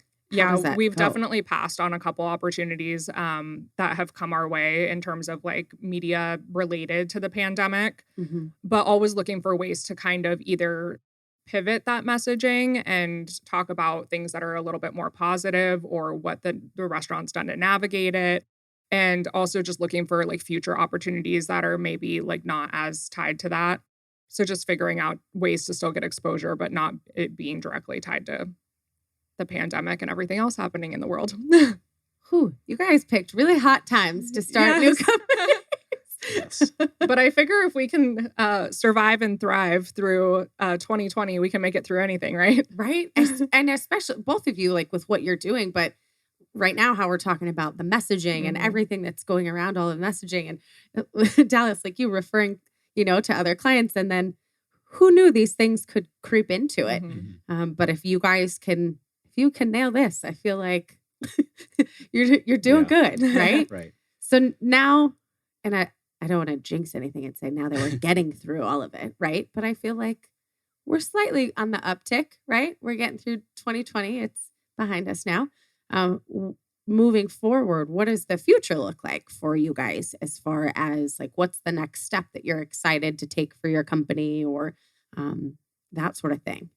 we've definitely passed on a couple opportunities that have come our way in terms of like media related to the pandemic, but always looking for ways to kind of either pivot that messaging and talk about things that are a little bit more positive or what the restaurant's done to navigate it. And also just looking for like future opportunities that are maybe like not as tied to that. So just figuring out ways to still get exposure, but not it being directly tied to the pandemic and everything else happening in the world. You guys picked really hot times to start new companies. Yes. But I figure if we can survive and thrive through 2020, we can make it through anything, right? Right. And especially both of you, like with what you're doing, but right now, how we're talking about the messaging and everything that's going around all the messaging and Dallas, like you referring, to other clients. And then who knew these things could creep into it? But if you can nail this, I feel like you're doing good. Right. Right. So now, and I don't want to jinx anything and say now that we're getting through all of it, right? But I feel like we're slightly on the uptick, right? We're getting through 2020. It's behind us now. Moving forward, what does the future look like for you guys as far as like what's the next step that you're excited to take for your company or that sort of thing?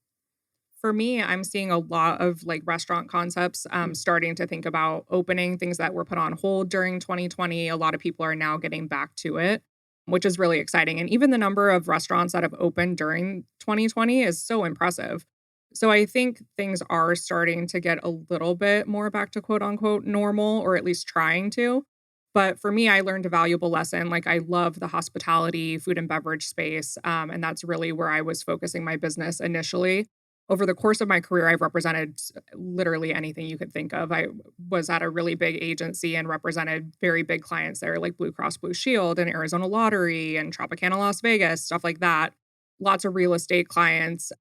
For me, I'm seeing a lot of like restaurant concepts starting to think about opening things that were put on hold during 2020. A lot of people are now getting back to it, which is really exciting. And even the number of restaurants that have opened during 2020 is so impressive. So I think things are starting to get a little bit more back to quote unquote normal, or at least trying to. But for me, I learned a valuable lesson. Like I love the hospitality, food and beverage space. And that's really where I was focusing my business initially. Over the course of my career, I've represented literally anything you could think of. I was at a really big agency and represented very big clients there, like Blue Cross Blue Shield and Arizona Lottery and Tropicana Las Vegas, stuff like that. Lots of real estate clients,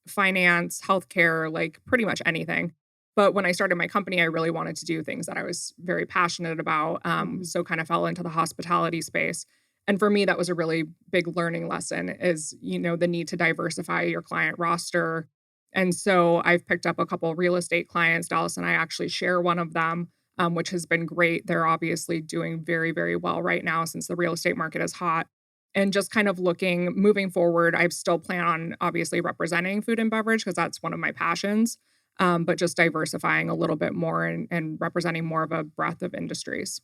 finance, healthcare, like pretty much anything. But when I started my company, I really wanted to do things that I was very passionate about. So kind of fell into the hospitality space. And for me, that was a really big learning lesson is, the need to diversify your client roster. And so I've picked up a couple of real estate clients. Dallas and I actually share one of them, which has been great. They're obviously doing very, very well right now since the real estate market is hot. And just kind of moving forward, I still plan on obviously representing food and beverage because that's one of my passions, but just diversifying a little bit more and representing more of a breadth of industries.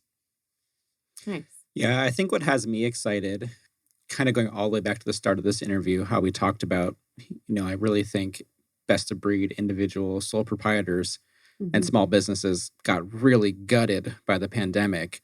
Nice. Yeah, I think what has me excited, kind of going all the way back to the start of this interview, how we talked about, I really think best of breed individual sole proprietors and small businesses got really gutted by the pandemic.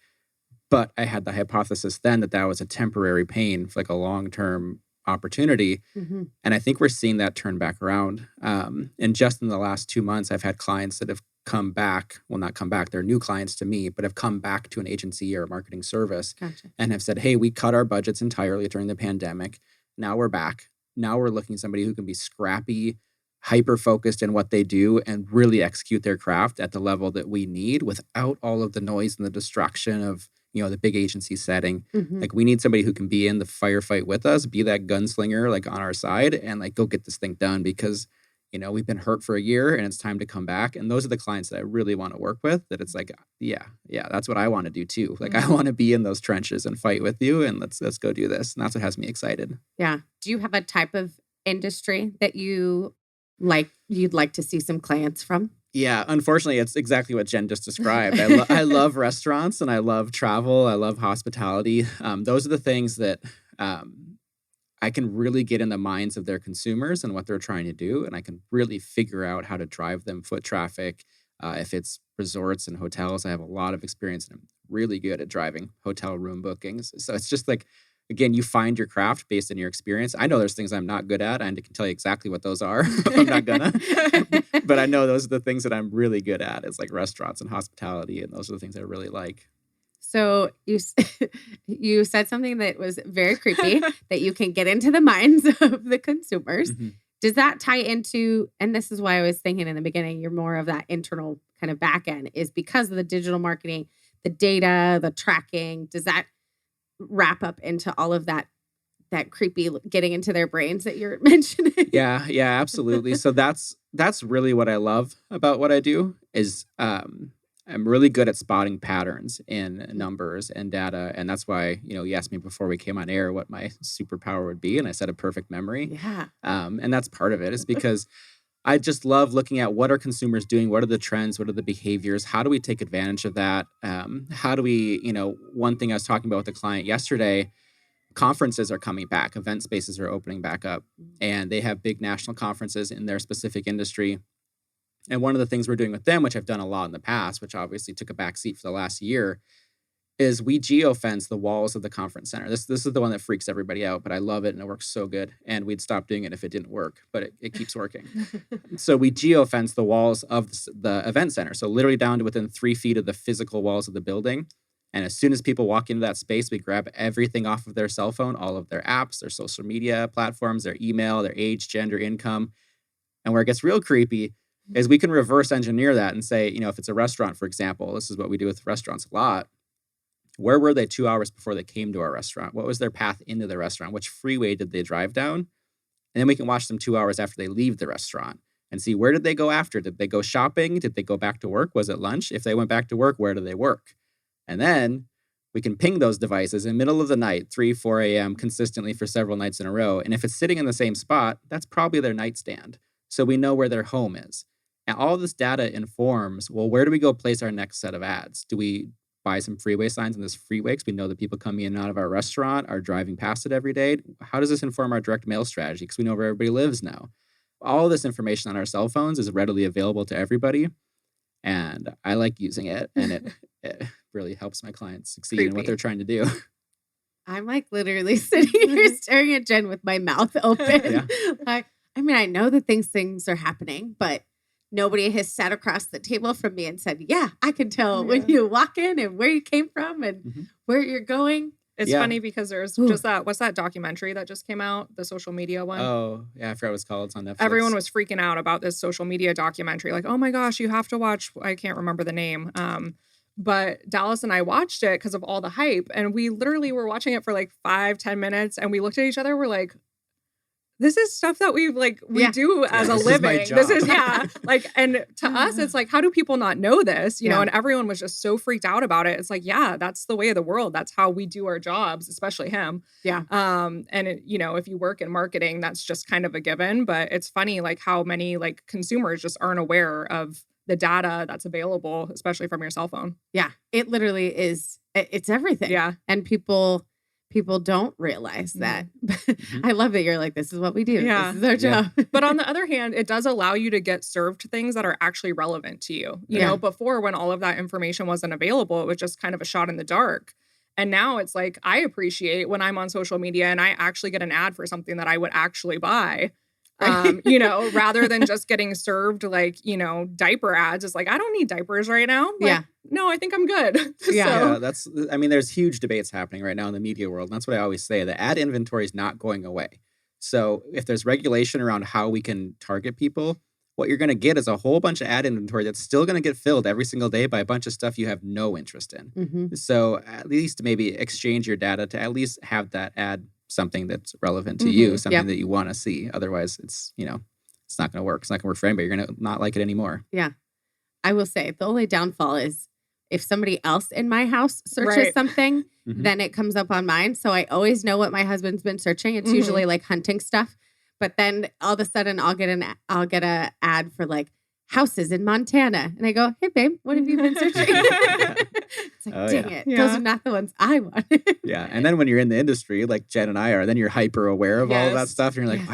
But I had the hypothesis then that was a temporary pain for like a long-term opportunity. And I think we're seeing that turn back around. And just in the last 2 months, I've had clients that have come back, well, not come back, they're new clients to me, but have come back to an agency or a marketing service and have said, hey, we cut our budgets entirely during the pandemic. Now we're back. now we're looking at somebody who can be scrappy, hyper-focused in what they do and really execute their craft at the level that we need without all of the noise and the distraction of, the big agency setting. Mhm. Like, we need somebody who can be in the firefight with us, be that gunslinger, like, on our side, and, like, go get this thing done because, we've been hurt for a year and it's time to come back. And those are the clients that I really want to work with, that it's like, yeah, that's what I want to do too. Like, I want to be in those trenches and fight with you, and let's go do this. And that's what has me excited. Yeah. Do you have a type of industry that you'd like to see some clients from? Yeah, unfortunately, it's exactly what Jen just described. I love restaurants and I love travel. I love hospitality. Those are the things that I can really get in the minds of their consumers and what they're trying to do. And I can really figure out how to drive them foot traffic. If it's resorts and hotels, I have a lot of experience and I'm really good at driving hotel room bookings. So it's just like, again, you find your craft based on your experience. I know there's things I'm not good at, and I can tell you exactly what those are. I'm not gonna. But I know those are the things that I'm really good at. It's like restaurants and hospitality, and those are the things I really like. So you said something that was very creepy, that you can get into the minds of the consumers. Mm-hmm. Does that tie into, and this is why I was thinking in the beginning, you're more of that internal kind of back end, is because of the digital marketing, the data, the tracking. Does that wrap up into all of that creepy getting into their brains that you're mentioning? Yeah, absolutely. So that's really what I love about what I do is I'm really good at spotting patterns in numbers and data. And that's why, you asked me before we came on air what my superpower would be. And I said a perfect memory. Yeah. And that's part of it, is because I just love looking at what are consumers doing? What are the trends? What are the behaviors? How do we take advantage of that? How do we, one thing I was talking about with a client yesterday, conferences are coming back, event spaces are opening back up, and they have big national conferences in their specific industry. And one of the things we're doing with them, which I've done a lot in the past, which obviously took a back seat for the last year, is we geofence the walls of the conference center. This is the one that freaks everybody out, but I love it and it works so good. And we'd stop doing it if it didn't work, but it keeps working. So we geofence the walls of the event center. So literally down to within 3 feet of the physical walls of the building. And as soon as people walk into that space, we grab everything off of their cell phone, all of their apps, their social media platforms, their email, their age, gender, income. And where it gets real creepy is we can reverse engineer that and say, if it's a restaurant, for example, this is what we do with restaurants a lot. Where were they 2 hours before they came to our restaurant? What was their path into the restaurant? Which freeway did they drive down? And then we can watch them 2 hours after they leave the restaurant and see, where did they go after? Did they go shopping? Did they go back to work? Was it lunch? If they went back to work, where do they work? And then we can ping those devices in the middle of the night, 3, 4 a.m., consistently for several nights in a row. And if it's sitting in the same spot, that's probably their nightstand. So we know where their home is. And all this data informs, well, where do we go place our next set of ads? Do we buy some freeway signs in this freeway because we know that people coming in and out of our restaurant are driving past it every day? How does this inform our direct mail strategy? Because we know where everybody lives now. All of this information on our cell phones is readily available to everybody. And I like using it. And it really helps my clients succeed in what they're trying to do. I'm like literally sitting here staring at Jen with my mouth open. Yeah. I know that things are happening, but nobody has sat across the table from me and said, yeah, I can tell when you walk in and where you came from and where you're going. It's funny because there's just what's that documentary that just came out? The social media one? Oh, yeah, I forgot what it's called. It's on Netflix. Everyone was freaking out about this social media documentary. Like, oh my gosh, you have to watch, I can't remember the name. But Dallas and I watched it because of all the hype. And we literally were watching it for like 5-10 minutes. And we looked at each other. We're like, this is stuff that we do as a living. This is and to us, it's like, how do people not know this? You know, and everyone was just so freaked out about it. It's like, yeah, that's the way of the world. That's how we do our jobs, especially him. Yeah. And if you work in marketing, that's just kind of a given. But it's funny, like how many like consumers just aren't aware of the data that's available, especially from your cell phone. Yeah. It literally is. It's everything. Yeah. And people don't realize that. I love that you're like, this is what we do. Yeah. This is our job. But on the other hand, it does allow you to get served things that are actually relevant to you. You know, before when all of that information wasn't available, it was just kind of a shot in the dark. And now it's like, I appreciate when I'm on social media and I actually get an ad for something that I would actually buy. Rather than just getting served diaper ads. It's like, I don't need diapers right now. Like, no, I think I'm good. There's huge debates happening right now in the media world. And that's what I always say. The ad inventory is not going away. So if there's regulation around how we can target people, what you're going to get is a whole bunch of ad inventory that's still going to get filled every single day by a bunch of stuff you have no interest in. Mm-hmm. So at least maybe exchange your data to at least have that ad something that's relevant to you, something that you want to see. Otherwise, it's not going to work. It's not going to work for anybody. You're going to not like it anymore. Yeah. I will say the only downfall is if somebody else in my house searches something, then it comes up on mine. So I always know what my husband's been searching. It's usually like hunting stuff. But then all of a sudden I'll get a ad for like houses in Montana. And I go, hey babe, what have you been searching? It's like, dang it. Those are not the ones I wanted. Yeah. And then when you're in the industry, like Jen and I are, then you're hyper aware of all of that stuff. And you're like,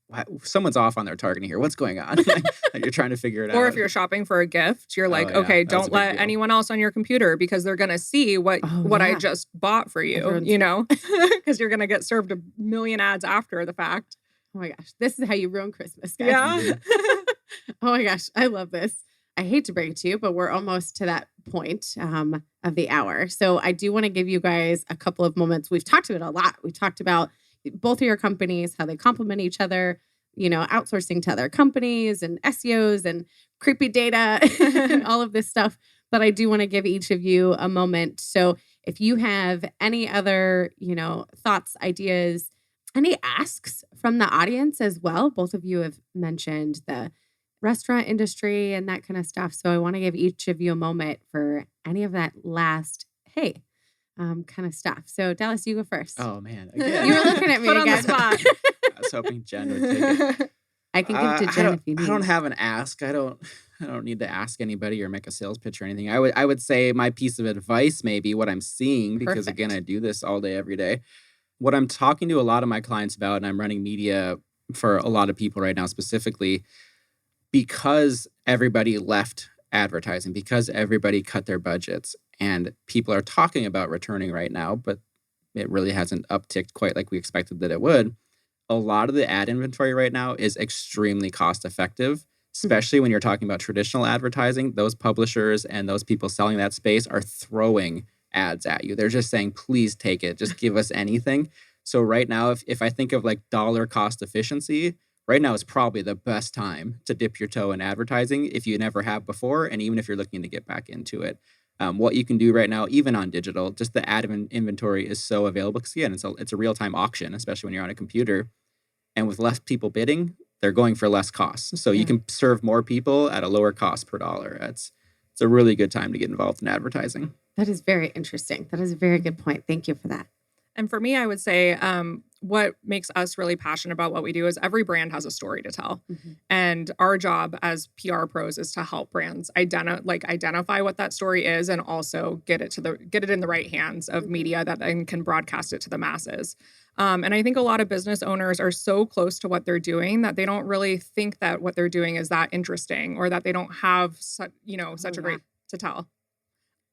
why? Someone's off on their targeting here. What's going on? Like, you're trying to figure it out. Or if you're shopping for a gift, you're like, okay, don't let anyone else on your computer because they're going to see what I just bought for you, because you're going to get served a million ads after the fact. Oh my gosh. This is how you ruin Christmas, guys. Yeah. Oh my gosh. I love this. I hate to bring it to you, but we're almost to that point of the hour. So I do want to give you guys a couple of moments. We've talked about it a lot. We talked about both of your companies, how they complement each other, outsourcing to other companies and SEOs and creepy data and all of this stuff. But I do want to give each of you a moment. So if you have any other, thoughts, ideas, any asks from the audience as well. Both of you have mentioned the restaurant industry and that kind of stuff. So I want to give each of you a moment for any of that last, hey, kind of stuff. So Dallas, you go first. Oh man. Again. You were looking at me Put again. on the spot. I was hoping Jen would take it. I can give to Jen if you need. I don't have an ask. I don't need to ask anybody or make a sales pitch or anything. I would say my piece of advice may be what I'm seeing, because again, I do this all day, every day. What I'm talking to a lot of my clients about, and I'm running media for a lot of people right now specifically, because everybody left advertising, because everybody cut their budgets, and people are talking about returning right now, but it really hasn't upticked quite like we expected that it would. A lot of the ad inventory right now is extremely cost effective, especially when you're talking about traditional advertising. Those publishers and those people selling that space are throwing ads at you. They're just saying, please take it. Just give us anything. So right now, if I think of like dollar cost efficiency, right now is probably the best time to dip your toe in advertising if you never have before. And even if you're looking to get back into it, what you can do right now, even on digital, just the ad inventory is so available. Because again, it's a real-time auction, especially when you're on a computer. And with less people bidding, they're going for less costs. So you can serve more people at a lower cost per dollar. It's a really good time to get involved in advertising. That is very interesting. That is a very good point. Thank you for that. And for me, I would say what makes us really passionate about what we do is every brand has a story to tell. Mm-hmm. And our job as PR pros is to help brands identify what that story is, and also get it in the right hands of media that then can broadcast it to the masses. And I think a lot of business owners are so close to what they're doing that they don't really think that what they're doing is that interesting, or that they don't have such a great to tell.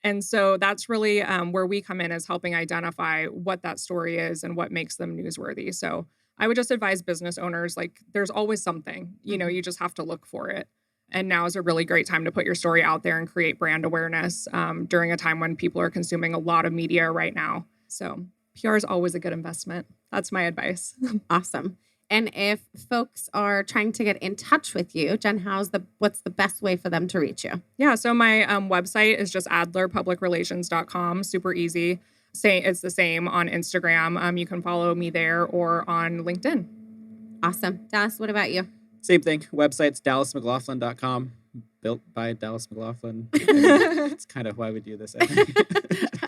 And so that's really where we come in, is helping identify what that story is and what makes them newsworthy. So I would just advise business owners, like, there's always something, you just have to look for it. And now is a really great time to put your story out there and create brand awareness during a time when people are consuming a lot of media right now. So PR is always a good investment. That's my advice. Awesome. And if folks are trying to get in touch with you, Jen, what's the best way for them to reach you? Yeah, so my website is just adlerpublicrelations.com. Super easy. It's the same on Instagram. You can follow me there, or on LinkedIn. Awesome. Dallas, what about you? Same thing. Website's dallasmclaughlin.com. Built by Dallas McLaughlin. It's kind of why we do this, I think.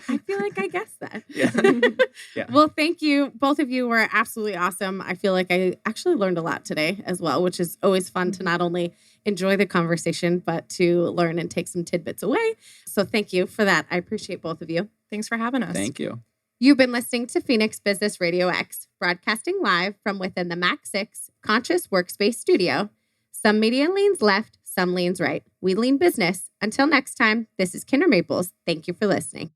I feel like I guessed that. Yeah. Well, thank you. Both of you were absolutely awesome. I feel like I actually learned a lot today as well, which is always fun to not only enjoy the conversation, but to learn and take some tidbits away. So thank you for that. I appreciate both of you. Thanks for having us. Thank you. You've been listening to Phoenix Business RadioX, broadcasting live from within the Mac 6 Conscious Workspace studio. Some media leans left, some leans right. We lean business. Until next time, this is Kinder Maples. Thank you for listening.